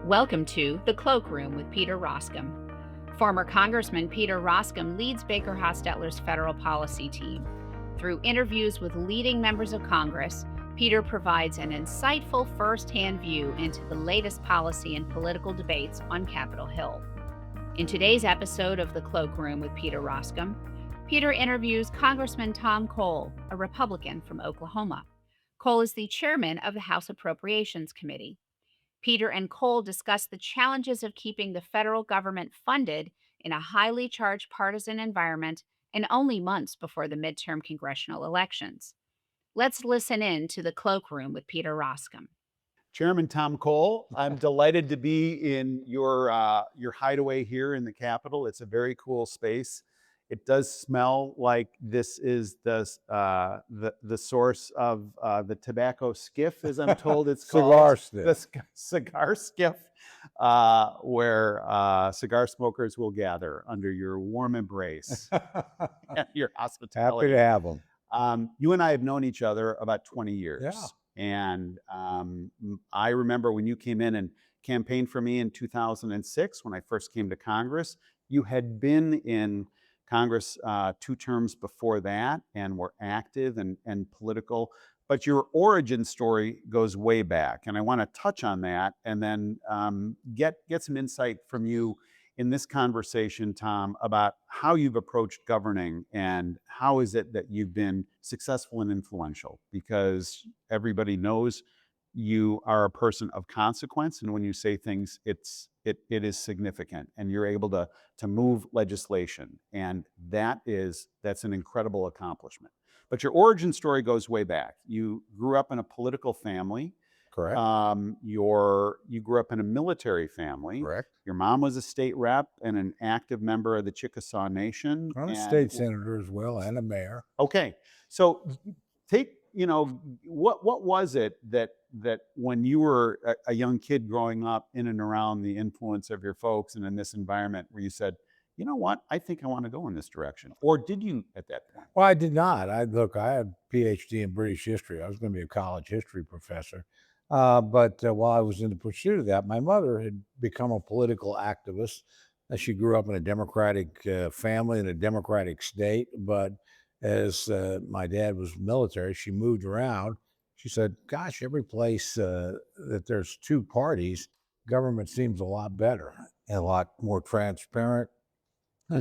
Welcome to The Cloakroom with Peter Roskam. Former Congressman Peter Roskam leads Baker Hostetler's federal policy team. Through interviews with leading members of Congress, Peter provides an insightful first-hand view into the latest policy and political debates on Capitol Hill. In today's episode of The Cloakroom with Peter Roskam, Peter interviews Congressman Tom Cole, a Republican from Oklahoma. Cole is the chairman of the House Appropriations Committee. Peter and Cole discuss the challenges of keeping the federal government funded in a highly charged partisan environment and only months before the midterm congressional elections. Let's listen in to The Cloakroom with Peter Roskam. Chairman Tom Cole, I'm delighted to be in your hideaway here in the Capitol. It's a very cool space. It does smell like this is the source of the tobacco skiff, as I'm told it's called. The cigar skiff, where cigar smokers will gather under your warm embrace and your hospitality. Happy to have them. You and I have known each other about 20 years. Yeah. And I remember when you came in and campaigned for me in 2006, when I first came to Congress. You had been in Congress 2 terms before that and were active and political. But your origin story goes way back. And I want to touch on that and then get some insight from you in this conversation, Tom, about how you've approached governing and how is it that you've been successful and influential, because everybody knows you are a person of consequence, and when you say things, it is significant, and you're able to move legislation, and that's an incredible accomplishment. But your origin story goes way back. You grew up in a political family. Correct. You grew up in a military family. Correct. Your mom was a state rep and an active member of the Chickasaw Nation. I'm a state senator as well and a mayor. Okay. So what was it that when you were a young kid growing up in and around the influence of your folks and in this environment where you said, you know what, I think I want to go in this direction? Or did you at that point? Well, I did not. I had a PhD in British history. I was going to be a college history professor. But while I was in the pursuit of that, my mother had become a political activist. She grew up in a Democratic family in a Democratic state. But as my dad was military, she moved around. She said, gosh, every place that there's 2 parties, government seems a lot better and a lot more transparent. And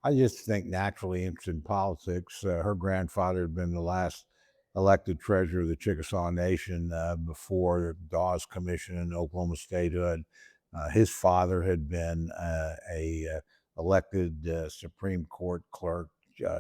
I just think, naturally interested in politics. Her grandfather had been the last elected treasurer of the Chickasaw Nation before the Dawes Commission in Oklahoma statehood. His father had been a elected Supreme Court clerk,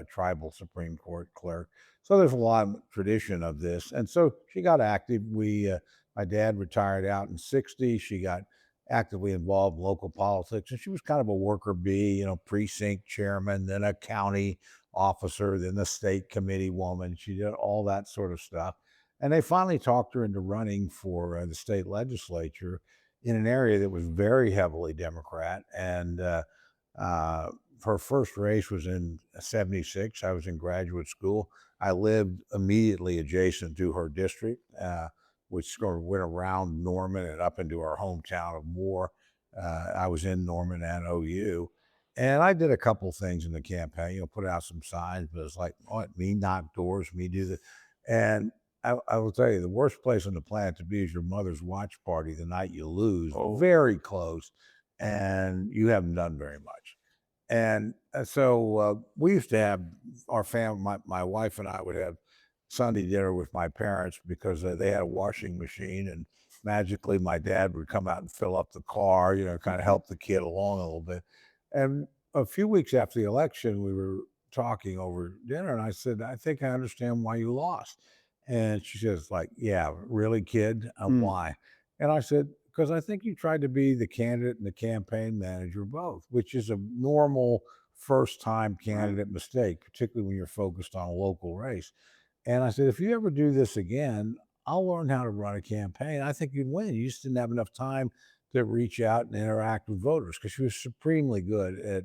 tribal Supreme Court clerk. So there's a lot of tradition of this. And so she got active. My dad retired out in '60. She got actively involved in local politics, and she was kind of a worker bee, precinct chairman, then a county officer, then the state committee woman. She did all that sort of stuff. And they finally talked her into running for the state legislature in an area that was very heavily Democrat. And her first race was in '76. I was in graduate school. I lived immediately adjacent to her district, which sort of went around Norman and up into our hometown of Moore. I was in Norman and OU. And I did a couple things in the campaign, put out some signs, but it's like, me knock doors, me do this. And I will tell you, the worst place on the planet to be is your mother's watch party the night you lose. Oh. Very close, and you haven't done very much. And so we used to have our family, my wife and I would have Sunday dinner with my parents because they had a washing machine, and magically my dad would come out and fill up the car, kind of help the kid along a little bit. And a few weeks after the election, we were talking over dinner, and I said, I think I understand why you lost. And she says, yeah, really, kid? Why? And I said, because I think you tried to be the candidate and the campaign manager both, which is a normal first-time candidate mistake, particularly when you're focused on a local race. And I said, if you ever do this again, I'll learn how to run a campaign. I think you'd win. You just didn't have enough time to reach out and interact with voters, because she was supremely good at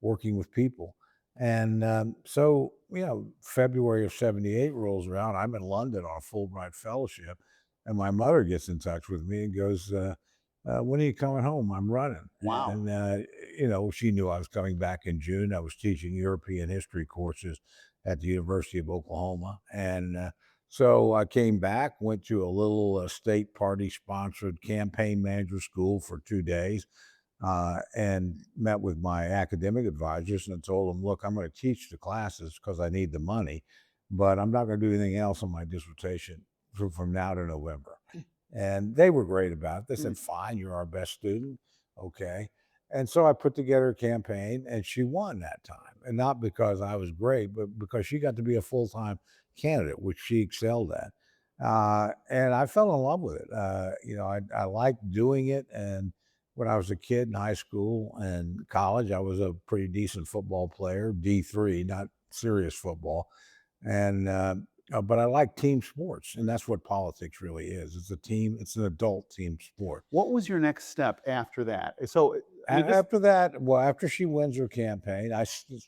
working with people. And so, February of '78 rolls around. I'm in London on a Fulbright fellowship, and my mother gets in touch with me and goes, when are you coming home? I'm running. Wow. And, she knew I was coming back in June. I was teaching European history courses at the University of Oklahoma. And so I came back, went to a little state party sponsored campaign manager school for 2 days, and met with my academic advisors and told them, look, I'm going to teach the classes because I need the money, but I'm not going to do anything else on my dissertation from now to November. And they were great about it. They said, fine, you're our best student. Okay. And so I put together a campaign and she won that time. And not because I was great, but because she got to be a full-time candidate, which she excelled at. And I fell in love with it. I liked doing it. And when I was a kid in high school and college, I was a pretty decent football player, D3, not serious football. And but I like team sports, and that's what politics really is. It's a team. It's an adult team sport. What was your next step after that? So After that, well, after she wins her campaign,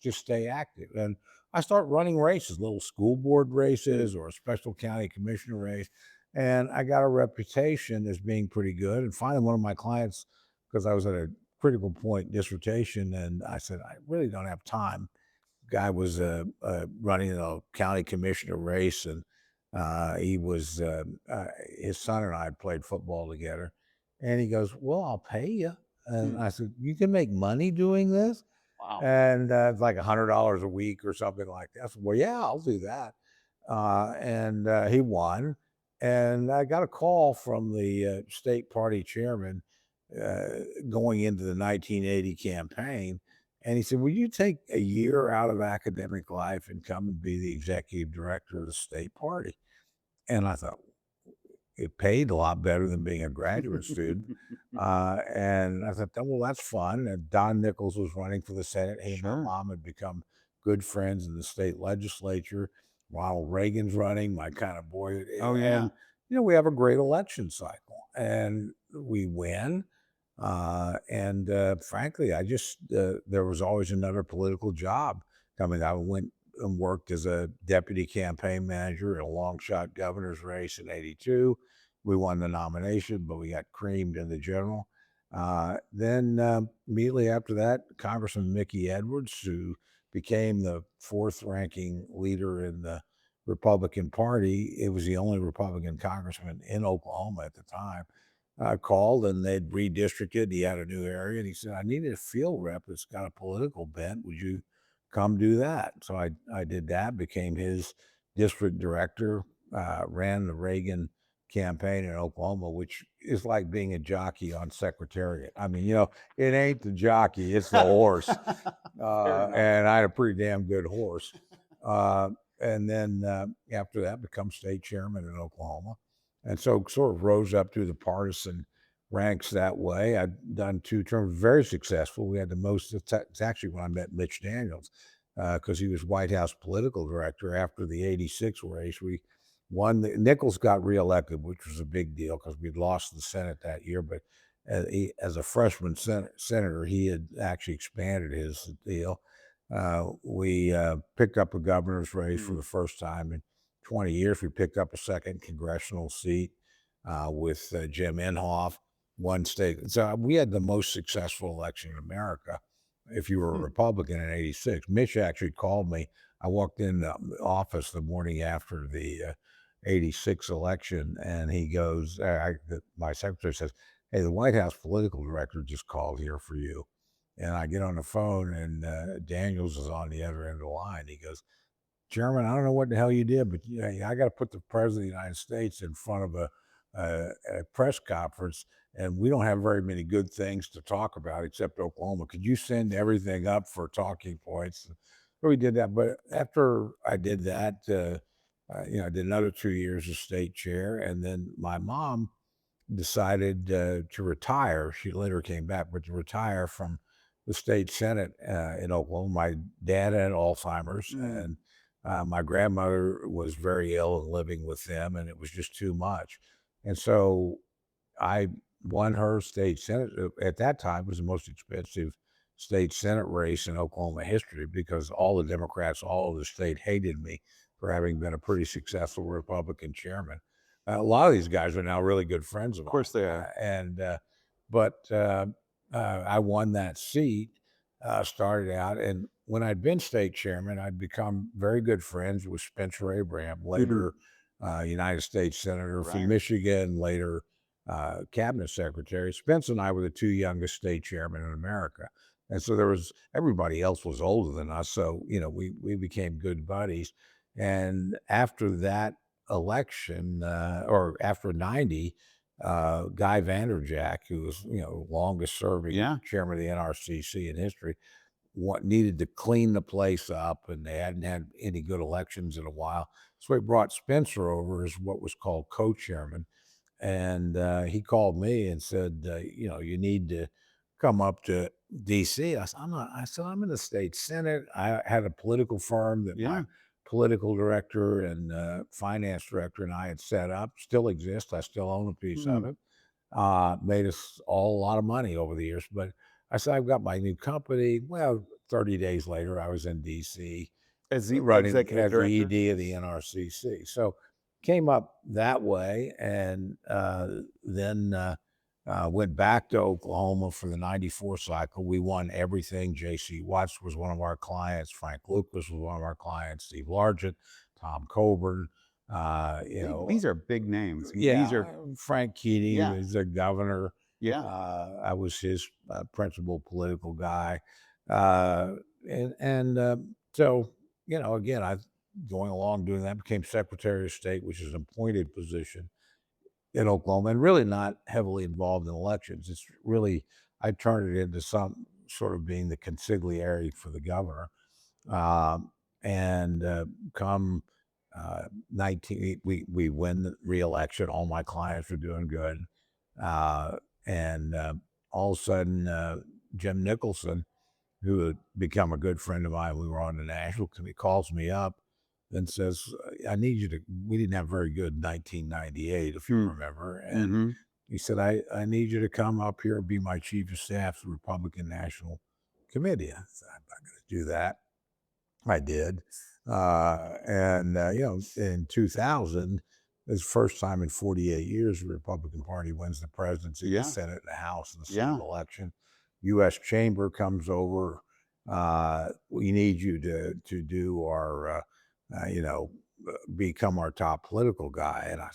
just stay active, and I start running races, little school board races or a special county commissioner race, and I got a reputation as being pretty good. And finally, one of my clients, because I was at a critical point in dissertation, and I said, I really don't have time. Guy was running a county commissioner race, and he was his son and I had played football together, and he goes, "Well, I'll pay you." And I said, "You can make money doing this?" wow. And it's like $100 a week or something like that. I said, "Well, yeah, I'll do that." And he won, and I got a call from the state party chairman going into the 1980 campaign. And he said, will you take a year out of academic life and come and be the executive director of the state party? And I thought, it paid a lot better than being a graduate student. And I thought, well, that's fun. And Don Nichols was running for the Senate. He and my mom had become good friends in the state legislature. Ronald Reagan's running, my kind of boy. Oh, yeah. And, we have a great election cycle and we win. Frankly, I just, there was always another political job coming. I went and worked as a deputy campaign manager in a long shot governor's race in '82. We won the nomination, but we got creamed in the general. Then immediately after that, Congressman Mickey Edwards, who became the fourth ranking leader in the Republican Party, it was the only Republican congressman in Oklahoma at the time, called and they'd redistricted. He had a new area and he said, I needed a field rep that's got a political bent. Would you come do that? So I did that, became his district director, ran the Reagan campaign in Oklahoma, which is like being a jockey on Secretariat. I mean, it ain't the jockey, it's the horse. And I had a pretty damn good horse. And then after that, become state chairman in Oklahoma. And so sort of rose up through the partisan ranks that way. I'd done 2 terms, very successful. We had the most, it's actually when I met Mitch Daniels, because he was White House political director after the '86 race. We won, Nichols got reelected, which was a big deal because we'd lost the Senate that year. But as a freshman senator, he had actually expanded his deal. We picked up a governor's race for the first time in 20 years. We picked up a second congressional seat with Jim Inhofe, one state. So we had the most successful election in America if you were a Republican in '86. Mitch actually called me. I walked in the office the morning after the '86 election, and he goes, my secretary says, hey, the White House political director just called here for you. And I get on the phone, and Daniels is on the other end of the line. He goes, Chairman, I don't know what the hell you did, but I got to put the President of the United States in front of a press conference, and we don't have very many good things to talk about except Oklahoma. Could you send everything up for talking points? So we did that. But after I did that, I did another 2 years as state chair, and then my mom decided to retire. She later came back, but to retire from the state Senate in Oklahoma. My dad had Alzheimer's, and my grandmother was very ill and living with them, and it was just too much. And so I won her state Senate. At that time, it was the most expensive state Senate race in Oklahoma history because all the Democrats all over the state hated me for having been a pretty successful Republican chairman. A lot of these guys are now really good friends of mine. Of course they are. but I won that seat. Started out, and when I'd been state chairman, I'd become very good friends with Spencer Abraham, later United States Senator from Right. Michigan, later cabinet secretary. Spence and I were the two youngest state chairmen in America. And so everybody else was older than us. So, we became good buddies. And after that election, or after 90, Guy Vanderjack, who was, longest serving Yeah. chairman of the NRCC in history, needed to clean the place up, and they hadn't had any good elections in a while. So he brought Spencer over as what was called co-chairman. And he called me and said, you need to come up to DC. I said, I'm in the state Senate. I had a political firm that my Yeah. political director and finance director and I had set up, still exists. I still own a piece of it. Made us all a lot of money over the years. But I said, I've got my new company. Well, 30 days later, I was in DC As the running executive as the director. ED of the NRCC. So came up that way, and then went back to Oklahoma for the 94 cycle. We won everything. J.C. Watts was one of our clients. Frank Lucas was one of our clients. Steve Largent, Tom Coburn. These are big names. Yeah, These are, Frank Keating Yeah. was the governor. yeah. I was his principal political guy. So, again, I going along doing that, became Secretary of State, which is an appointed position in Oklahoma, and really not heavily involved in elections. It's really, I turned it into some sort of being the consigliere for the governor. And come 19, we win the re-election. All my clients are doing good. And all of a sudden, Jim Nicholson, who had become a good friend of mine, we were on the national committee, calls me up and says, I need you to, we didn't have very good 1998, if you remember. And he said, I need you to come up here and be my chief of staff to the Republican National Committee. I said, I'm not going to do that. I did. In 2000, it's the first time in 48 years the Republican Party wins the presidency, Yeah. the Senate, and the House in the Yeah. single election. U.S. Chamber comes over. We need you to do our, become our top political guy. And I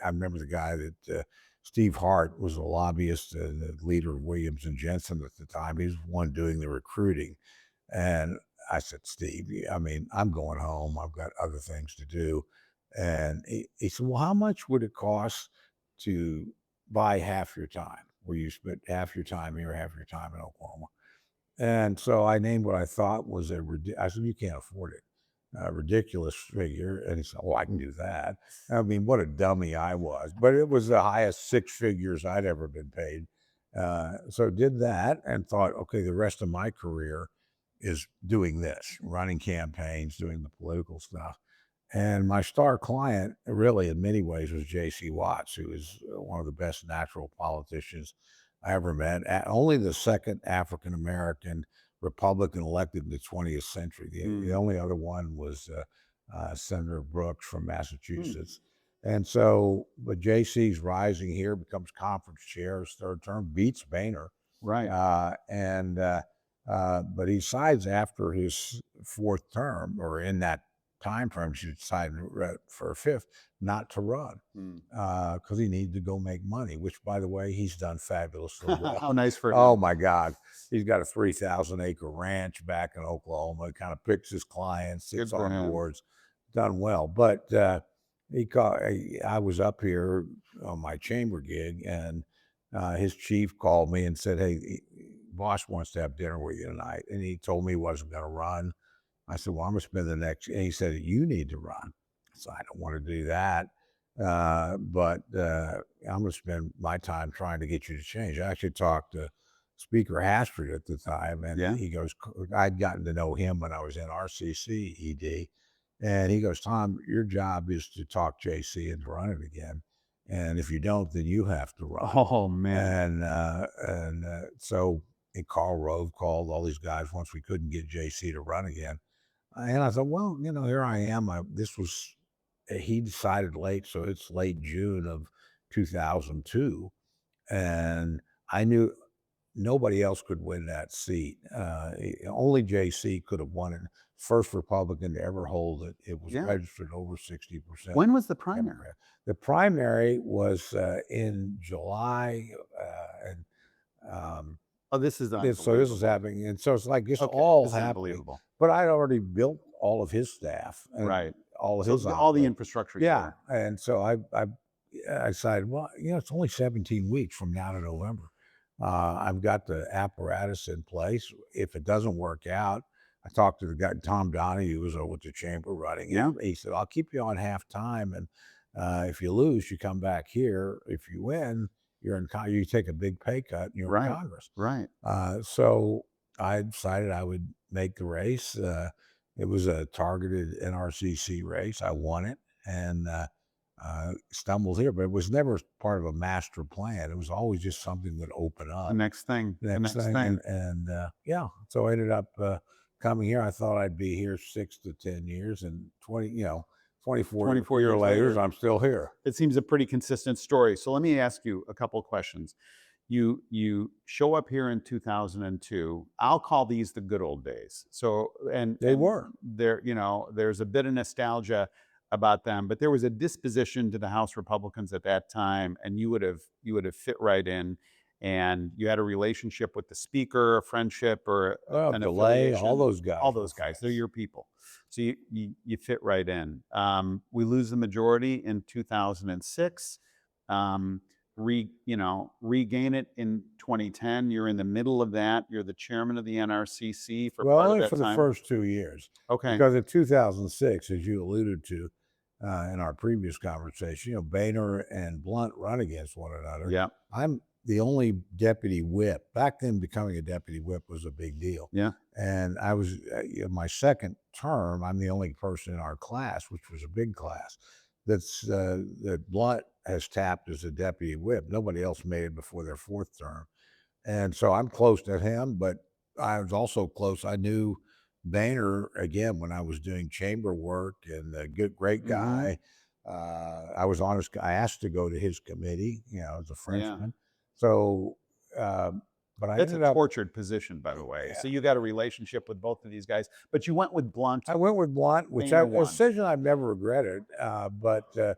remember the guy that Steve Hart was a lobbyist, the leader of Williams and Jensen at the time. He was the one doing the recruiting. And I said, Steve, I'm going home. I've got other things to do. And he said, well, how much would it cost to buy half your time, where you spent half your time here, half your time in Oklahoma? And so I named what I thought was I said, you can't afford it. A ridiculous figure. And he said, oh, I can do that. What a dummy I was. But it was the highest six figures I'd ever been paid. So did that and thought, okay, the rest of my career is doing this, running campaigns, doing the political stuff. And my star client, really, in many ways, was J.C. Watts, who is one of the best natural politicians I ever met. Only the second African American Republican elected in the 20th century. The only other one was Senator Brooks from Massachusetts. And so, but J.C.'s rising here, becomes conference chair, his third term, beats Boehner. Right. But he decides after his fourth term, or in that time frame, she decided for a fifth not to run because he needed to go make money, which, by the way, he's done fabulously well. How nice for him. Oh, my God. He's got a 3,000 acre ranch back in Oklahoma. He kind of picks his clients, sits Good for on him. boards, done well. But I was up here on my chamber gig, and his chief called me and said, hey, boss wants to have dinner with you tonight. And he told me he wasn't going to run. I said, well, I'm going to spend the next, and he said, you need to run. So I don't want to do that. But I'm going to spend my time trying to get you to change. I actually talked to Speaker Hastert at the time, and he goes, I'd gotten to know him when I was in RCC ED. And he goes, Tom, your job is to talk JC into running again. And if you don't, then you have to run. Oh, man. So Carl Rove called all these guys once we couldn't get JC to run again. And I thought, well, here I am. He decided late, so it's late June of 2002. And I knew nobody else could win that seat. Only JC could have won it. First Republican to ever hold it. It was Yeah. registered over 60%. When was the primary? Democrat. The primary was in July, and Oh, this is so unbelievable. this is happening, and so it's like this Okay, all this is happening. unbelievable. But I'd already built all of his staff, and Right. all of So his all the operation. infrastructure. Yeah, and so I decided, well, it's only 17 weeks from now to November. I've got the apparatus in place. If it doesn't work out, I talked to the guy, Tom Donahue, who was over at the chamber running it. Yeah. He said, I'll keep you on half time, and if you lose, you come back here. If you win, you take a big pay cut, and you're Right. in Congress. Right. So I decided I would make the race. It was a targeted NRCC race. I won it, and stumbled here, but it was never part of a master plan. It was always just something that opened up. The next thing. The next thing. And yeah, so I ended up coming here. I thought I'd be here 6 to 10 years, and 24 24 years years later, later. I'm still here. It seems a pretty consistent story. So let me ask you a couple of questions. You show up here in 2002. I'll call these the good old days. So They were. there. There's a bit of nostalgia about them, but there was a disposition to the House Republicans at that time, and you would have fit right in. And you had a relationship with the Speaker, a friendship, or an Delay, affiliation. all those guys. All those guys. They're your people. So you fit right in. We lose the majority in 2006. Regain it in 2010. You're in the middle of that. You're the chairman of the NRCC for part of only that for time. the first 2 years. Okay. Because in 2006, as you alluded to in our previous conversation, Boehner and Blunt run against one another. Yeah. I'm the only deputy whip. Back then, becoming a deputy whip was a big deal. Yeah. And I was, in my second term, I'm the only person in our class, which was a big class, that Blunt has tapped as a deputy whip. Nobody else made it before their fourth term. And so I'm close to him, but I was also close. I knew Boehner, again, when I was doing chamber work, and a great guy. I asked to go to his committee, as a freshman. So, but I That's ended a up. tortured position, by the way. Yeah. So you got a relationship with both of these guys, but you went with Blunt. I went with Blunt, which Boehner a won. decision I've never regretted, but it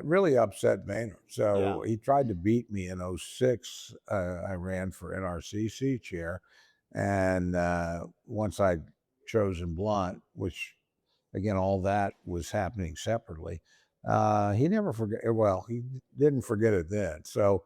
really upset Boehner. So he tried to beat me in 2006. I ran for NRCC chair, and once I'd chosen Blunt, which again, all that was happening separately, he never forget. Well, he didn't forget it then. So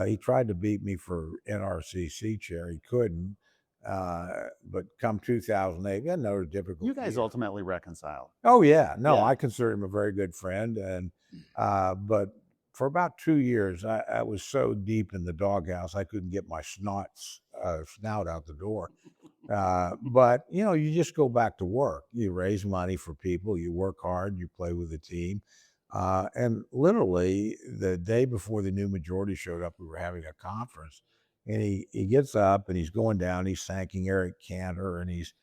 he tried to beat me for NRCC chair. He couldn't. But come 2008, we had another difficult You guys year. ultimately reconciled. Oh yeah, no, Yeah. I consider him a very good friend, and but for about 2 years, I was so deep in the doghouse I couldn't get my snout out the door. But you just go back to work. You raise money for people. You work hard. You play with the team. And literally, the day before the new majority showed up, we were having a conference, and he gets up and he's going down. He's thanking Eric Cantor, and he's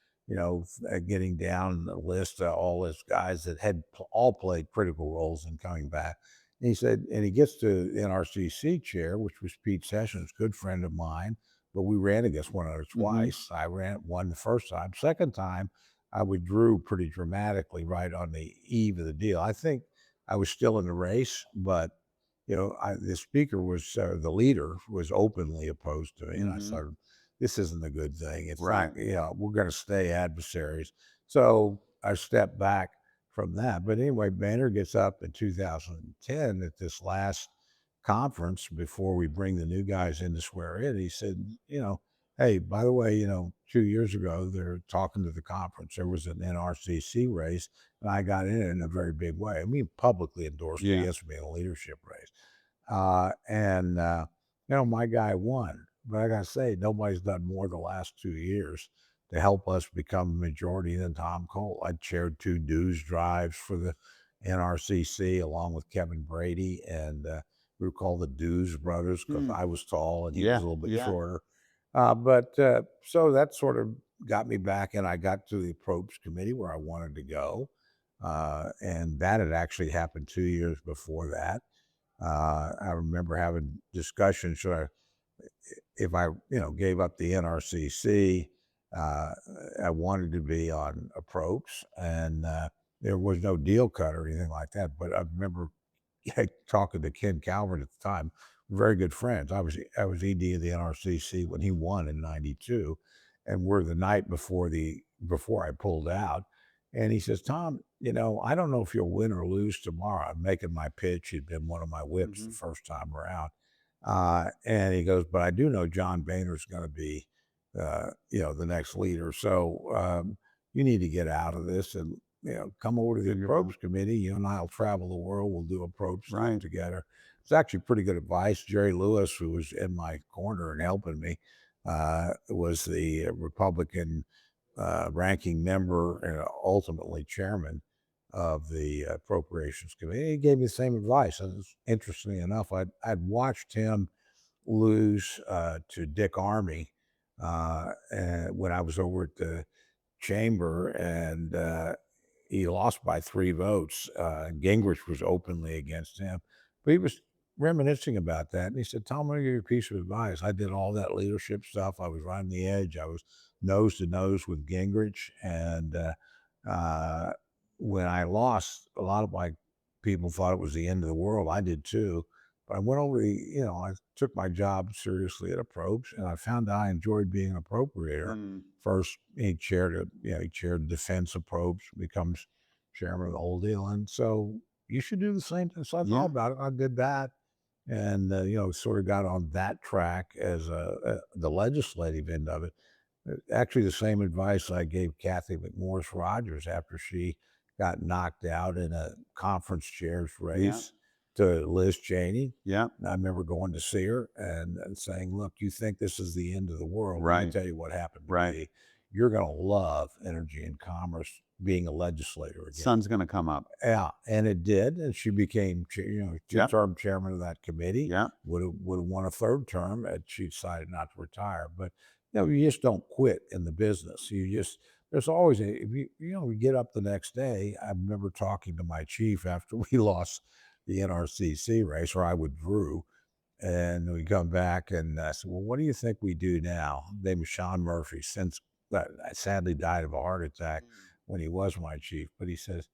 getting down the list of all his guys that had all played critical roles in coming back. And he said, and he gets to NRCC chair, which was Pete Sessions, good friend of mine, but we ran against one another twice. I won the first time. Second time, I withdrew pretty dramatically right on the eve of the deal. I think I was still in the race, but the speaker was the leader was openly opposed to me, and I thought, this isn't a good thing. It's Right. not, we're going to stay adversaries. So I stepped back from that. But anyway, Boehner gets up in 2010 at this last conference before we bring the new guys in to swear in. He said, hey, by the way, 2 years ago, they're talking to the conference. There was an NRCC race, and I got in it in a very big way. I mean, publicly endorsed me as being a leadership race. And my guy won. But I got to say, nobody's done more the last 2 years to help us become a majority than Tom Cole. I chaired 2 dues drives for the NRCC along with Kevin Brady, and we were called the Dues Brothers because I was tall and he was a little bit shorter. So that sort of got me back, and I got to the Appropriations Committee where I wanted to go. And that had actually happened 2 years before that. I remember having discussions, should I if I, gave up the NRCC, uh, I wanted to be on approach, and there was no deal cut or anything like that. But I remember talking to Ken Calvert at the time, very good friends. I was ED of the NRCC when he won in '92, and we're the night before I pulled out, and he says, "Tom, I don't know if you'll win or lose tomorrow." I'm making my pitch. He'd been one of my whips the Mhm. first time around, and he goes, "But I do know John Boehner's going to be, the next leader. So you need to get out of this and come over to the Figure it out. approach committee. You and I'll travel the world. We'll do approach stuff Right. together." It's actually pretty good advice. Jerry Lewis, who was in my corner and helping me, was the Republican ranking member and ultimately chairman of the Appropriations Committee. He gave me the same advice. And interestingly enough, I'd watched him lose to Dick Armey and when I was over at the chamber, and he lost by 3 votes. Gingrich was openly against him, but he was reminiscing about that, and he said, "Tom, I'm gonna give you a piece of advice. I did all that leadership stuff. I was right on the edge. I was nose to nose with Gingrich, and uh, when I lost, a lot of my people thought it was the end of the world. I did too." But I went over I took my job seriously at Approach, and I found I enjoyed being an appropriator. Mm. First, he chaired defense approach, becomes chairman of the whole deal. And so you should do the same thing. So I thought Yeah. about it. I did that, and sort of got on that track as the legislative end of it. Actually, the same advice I gave Kathy McMorris Rogers after she got knocked out in a conference chairs Yeah. race to Liz Cheney. Yeah. And I remember going to see her and saying, "Look, you think this is the end of the world? Let me Right. tell you what happened to Right. me. You're going to love energy and commerce being a legislator again." Sun's gonna come up. Yeah, and it did, and she became, Yep. two-term chairman of that committee. Yeah. Would have won a third term had she decided not to retire. But you just don't quit in the business. There's always if you get up the next day. I remember talking to my chief after we lost the NRCC race, or I withdrew, and we come back, and I said, "Well, what do you think we do now?" His name was Sean Murphy. Since sadly died of a heart attack when he was my chief, but he says,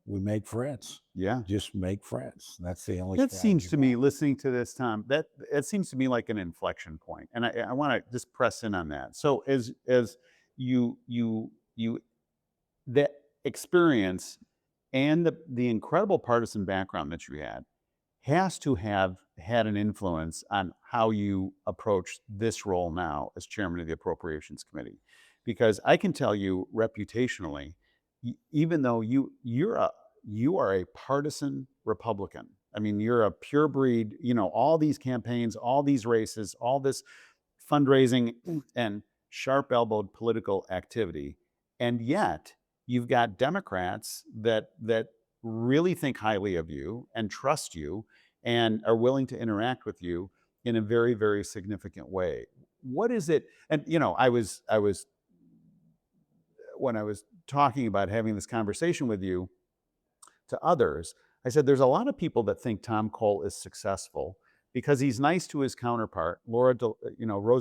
"We make friends. Yeah. Just make friends. That's the only That seems strategy to we me, have." listening to this, Tom, that it seems to me like an inflection point, and I want to just press in on that. So as you that experience and the incredible partisan background that you had has to have had an influence on how you approach this role now as chairman of the Appropriations Committee, because I can tell you reputationally, even though you are a partisan Republican. I mean, you're a pure breed. All these campaigns, all these races, all this fundraising and sharp elbowed political activity, and yet you've got Democrats that really think highly of you and trust you and are willing to interact with you in a very, very significant way. What is it? And I was when I was talking about having this conversation with you to others, I said there's a lot of people that think Tom Cole is successful because he's nice to his counterpart, Rosa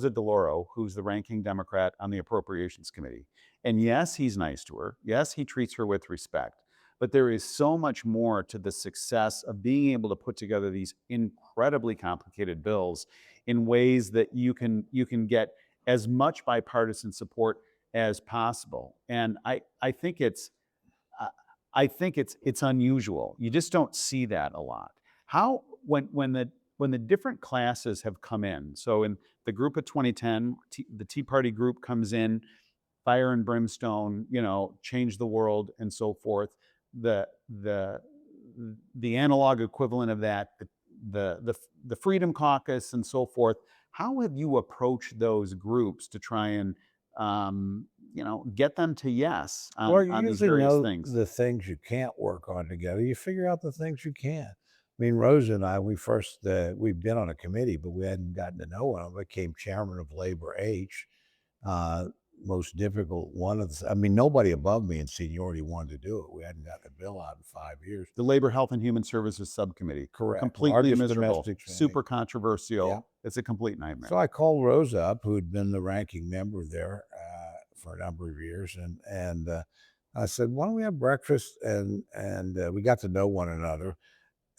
DeLauro, who's the ranking Democrat on the Appropriations Committee. And yes, he's nice to her. Yes, he treats her with respect. But there is so much more to the success of being able to put together these incredibly complicated bills in ways that you can get as much bipartisan support as possible. And I think it's uh, I think it's unusual. You just don't see that a lot. How when the different classes have come in. So in the group of 2010, the Tea Party group comes in, fire and brimstone, change the world and so forth. The the the analog equivalent of that, the Freedom Caucus and so forth. How have you approached those groups to try and get them to yes Well, you on these usually various know things? the things you can't work on together. You figure out the things you can. I mean, Rosa and I, we've been on a committee, but we hadn't gotten to know one. I became chairman of Labor H. most difficult one of the, I mean, nobody above me in seniority wanted to do it. We hadn't gotten a bill out in 5 years. The Labor, Health, and Human Services Subcommittee. Correct. Completely Largest miserable. domestic spending. Super controversial. Yeah. It's a complete nightmare. So I called Rose up, who had been the ranking member there for a number of years, and I said, "Why don't we have breakfast?" And we got to know one another.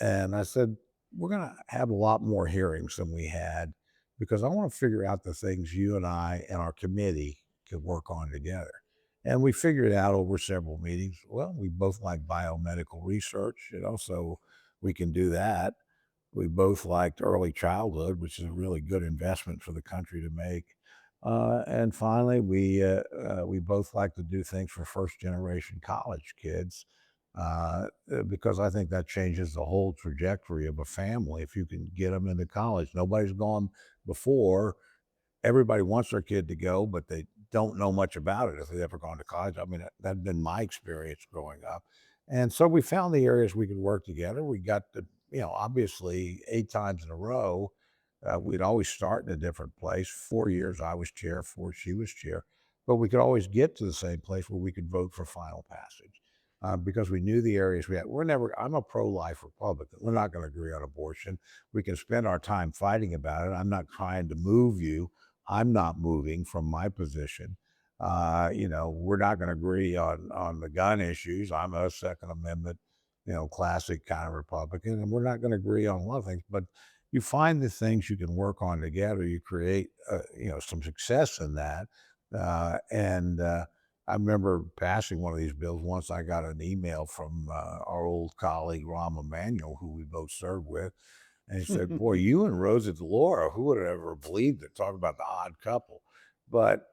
And I said, "We're going to have a lot more hearings than we had because I want to figure out the things you and I and our committee could work on together." And we figured it out over several meetings. Well, we both like biomedical research, so we can do that. We both liked early childhood, which is a really good investment for the country to make. And finally, we both like to do things for first generation college kids because I think that changes the whole trajectory of a family if you can get them into college. Nobody's gone before. Everybody wants their kid to go, but they don't know much about it if they've ever gone to college. I mean, that had been my experience growing up. And so we found the areas we could work together. We got to, obviously 8 times in a row, we'd always start in a different place. 4 years I was chair, 4 she was chair, but we could always get to the same place where we could vote for final passage because we knew the areas we had. I'm a pro-life Republican. We're not going to agree on abortion. We can spend our time fighting about it. I'm not trying to move you. I'm not moving from my position. We're not going to agree on the gun issues. I'm a Second Amendment, classic kind of Republican, and we're not going to agree on a lot of things. But you find the things you can work on together. You create, some success in that. I remember passing one of these bills once. I got an email from our old colleague Rahm Emanuel, who we both served with. And he said, "Boy, you and Rosa DeLauro, who would have ever believed it? Talk about the odd couple." But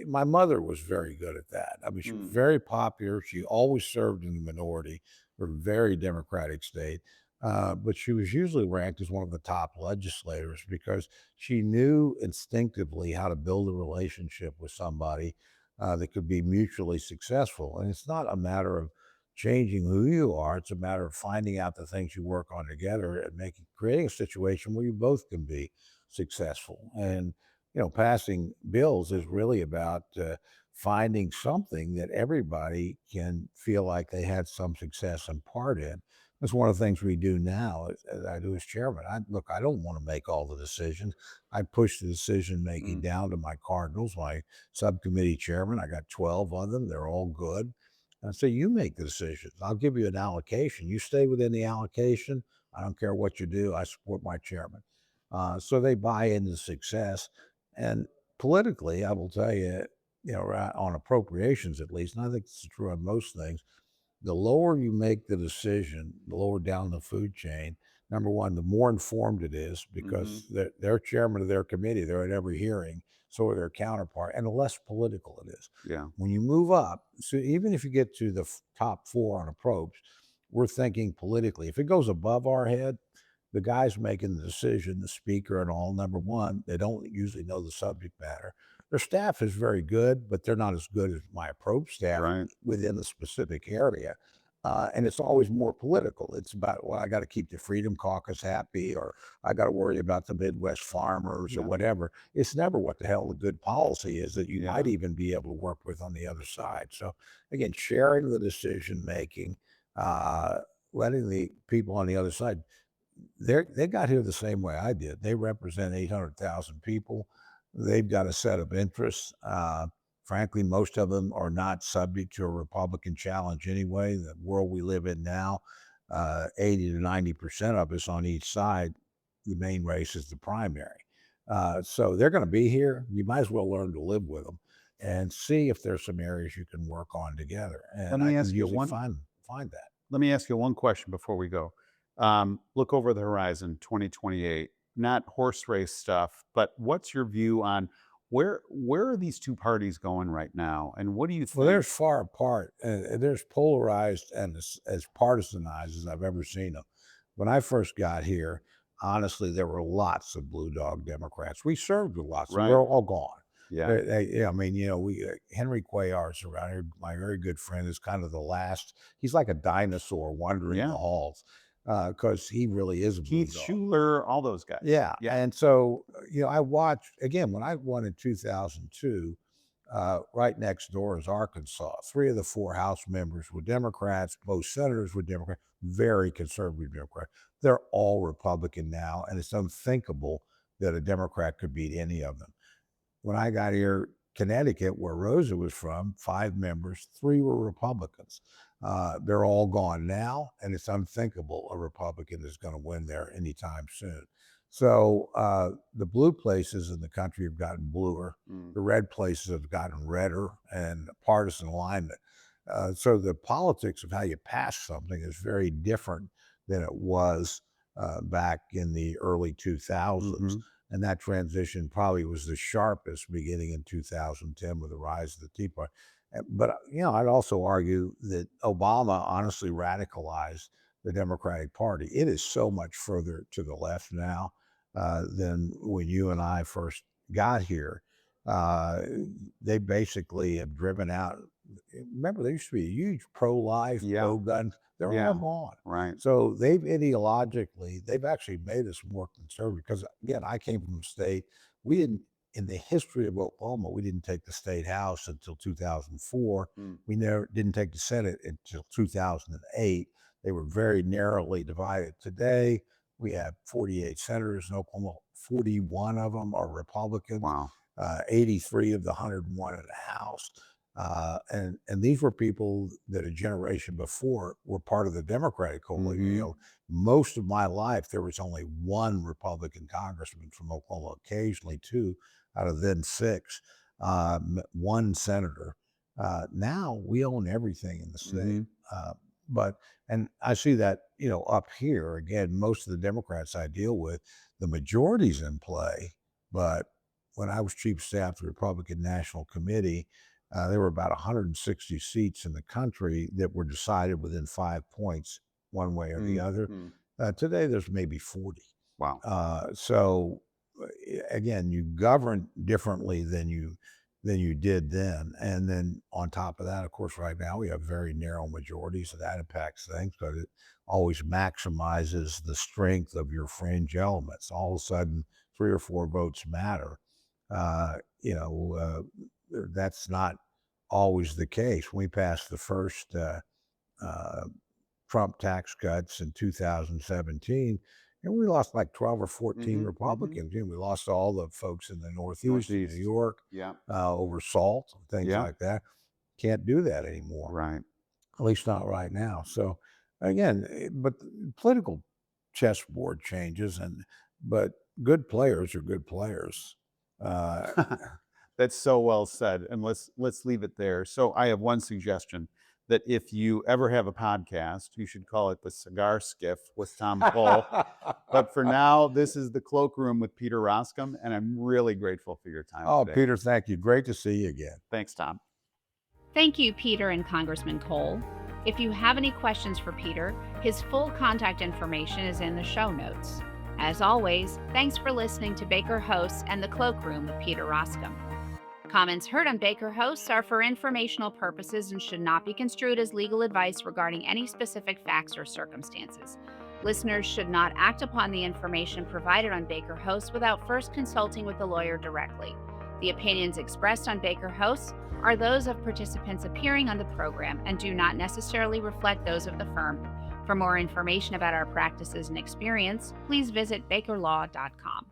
my mother was very good at that. I mean, she was very popular. She always served in the minority. We're a very democratic state. But she was usually ranked as one of the top legislators because she knew instinctively how to build a relationship with somebody that could be mutually successful. And it's not a matter of changing who you are. It's a matter of finding out the things you work on together and creating a situation where you both can be successful. And, passing bills is really about finding something that everybody can feel like they had some success and part in. That's one of the things we do now, as I do as chairman. I don't want to make all the decisions. I push the decision making down to my cardinals, my subcommittee chairman. I got 12 of them. They're all good. And so you make the decisions. I'll give you an allocation. You stay within the allocation. I don't care what you do. I support my chairman. So they buy into success. And politically, I will tell you, on appropriations at least, and I think it's true on most things, the lower you make the decision, the lower down the food chain, number one, the more informed it is because they're chairman of their committee. They're at every hearing. So are their counterpart, and the less political it is. Yeah. When you move up, so even if you get to the top 4 on approach, we're thinking politically. If it goes above our head, the guys making the decision, the speaker and all, number one, they don't usually know the subject matter. Their staff is very good, but they're not as good as my approach staff within the specific area. And it's always more political. It's about, well, I got to keep the Freedom Caucus happy, or I got to worry about the Midwest farmers or whatever. It's never what the hell the good policy is that you might even be able to work with on the other side. So again, sharing the decision making, letting the people on the other side, they got here the same way I did. They represent 800,000 people. They've got a set of interests. Frankly, most of them are not subject to a Republican challenge anyway. The world we live in now, 80 to 90% of us on each side, the main race is the primary. So they're going to be here. You might as well learn to live with them and see if there's some areas you can work on together. And Let me ask you find that. Let me ask you one question before we go. Look over the horizon, 2028, not horse race stuff, but what's your view on where are these two parties going right now? And what do you think? Well, they're far apart. They're polarized and as partisanized as I've ever seen them. When I first got here, honestly, there were lots of blue dog Democrats. We served with lots. Right. They're all gone. Yeah. I mean, Henry Cuellar's around here, my very good friend, is kind of the last. He's like a dinosaur wandering the halls because he really is a blue Keith dog. Schuler, all those guys. Yeah. And so, I watched, again, when I won in 2002, Right next door is Arkansas. 3 of the 4 House members were Democrats. Most senators were Democrats, very conservative Democrats. They're all Republican now, and it's unthinkable that a Democrat could beat any of them. When I got here, Connecticut, where Rosa was from, 5 members, 3 were Republicans. They're all gone now, and it's unthinkable a Republican is going to win there anytime soon. So the blue places in the country have gotten bluer. The red places have gotten redder, and partisan alignment. So the politics of how you pass something is very different than it was back in the early 2000s. And that transition probably was the sharpest beginning in 2010 with the rise of the Tea Party. But, I'd also argue that Obama honestly radicalized the Democratic Party. It is so much further to the left now than when you and I first got here. They basically have driven out. Remember, there used to be a huge pro-life, pro-gun. They're all gone. Right. So they've actually made us more conservative. Because again, I came from a state, we didn't, in the history of Oklahoma, we didn't take the state house until 2004. We didn't take the Senate until 2008. They were very narrowly divided. Today, we have 48 senators in Oklahoma. 41 of them are Republicans. Wow. 83 of the 101 in the House. And these were people that a generation before were part of the Democratic coalition. Most of my life, there was only 1 Republican congressman from Oklahoma, occasionally 2 out of then 6, 1 senator. Now we own everything in the state. And I see that, up here, again, most of the Democrats I deal with, the majority's in play. But when I was chief of staff of the Republican National Committee, there were about 160 seats in the country that were decided within 5 points, one way or the other. Today, there's maybe 40. Wow. So again, you govern differently than you did then. And then on top of that, of course, right now we have very narrow majorities, and that impacts things, but it always maximizes the strength of your fringe elements. All of a sudden, 3 or 4 votes matter. That's not always the case. We passed the first Trump tax cuts in 2017, and we lost like 12 or 14 Republicans. We lost all the folks in the Northeast. New York, over SALT and things like that. Can't do that anymore. Right. At least not right now. So again, but political chessboard changes, but good players are good players. That's so well said. And let's leave it there. So I have one suggestion, that if you ever have a podcast, you should call it the Cigar Skiff with Tom Cole. But for now, this is the Cloakroom with Peter Roskam, and I'm really grateful for your time today. Peter, thank you. Great to see you again. Thanks, Tom. Thank you, Peter and Congressman Cole. If you have any questions for Peter, his full contact information is in the show notes. As always, thanks for listening to Baker Hosts and the Cloakroom with Peter Roskam. Comments heard on Baker Hosts are for informational purposes and should not be construed as legal advice regarding any specific facts or circumstances. Listeners should not act upon the information provided on Baker Hosts without first consulting with the lawyer directly. The opinions expressed on Baker Hosts are those of participants appearing on the program and do not necessarily reflect those of the firm. For more information about our practices and experience, please visit bakerlaw.com.